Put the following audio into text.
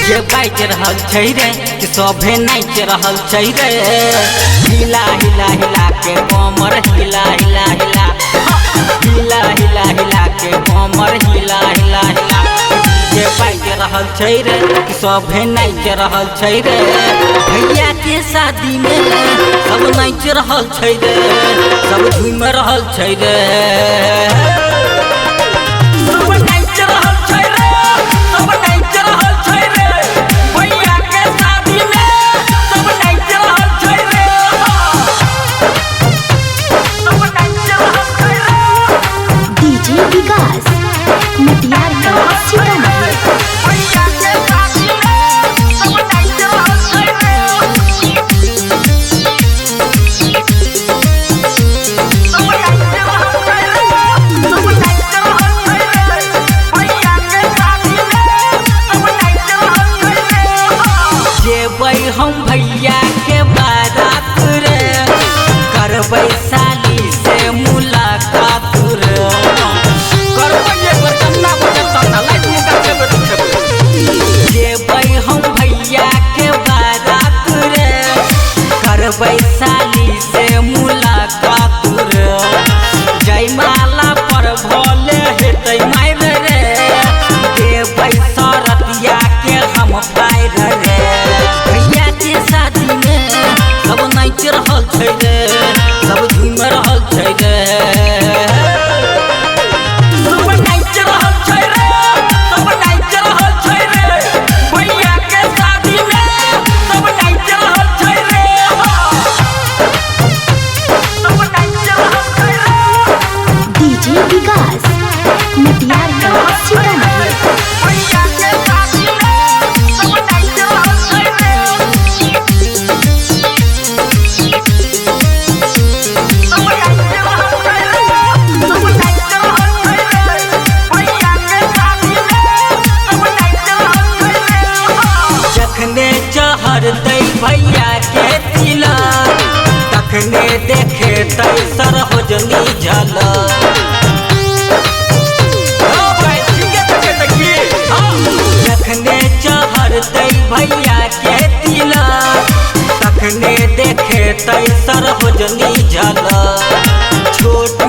DJ बाज रहल छै रे कि सभे नाच रहल छै रे। हिला हिला हिला के कमर हिला हिला हिला हिला हिला हिला के कमर हिला हिला हिला। डीजे बाज रहल छै रे कि सभे नाच रहल छै रे। भैया के शादी में सब नाच रहल छै रे, सब झूम रहल छै रे। हम भैया के बारात रे, करबै साली से मुलाकात रे। जेबै हम भैया के बारात रे, करबै साली से मुलाकात रे। जयमाला पर भोले हेतै मार रे, देबै सरतिया के हम पार रे। सब नाच रहल छै रे, सब झूम रहल छै रे। सब नाच रहल छै रे, सब नाच रहल छै रे। भैया के शादी में सब नाच रहल छै रे। सब नाच रहल छै रे। डीजे विकास मटियार का सीतामढ़ी। भैया के शादी में सब नाच रहल छै रे। जखने चढ़तै भैया के तिलक, तखने देखेतै सरहोजनी झलक। जखने चढ़तै भैया के तिलक, तखने देखेतै सरहोजनी झलक। छोटू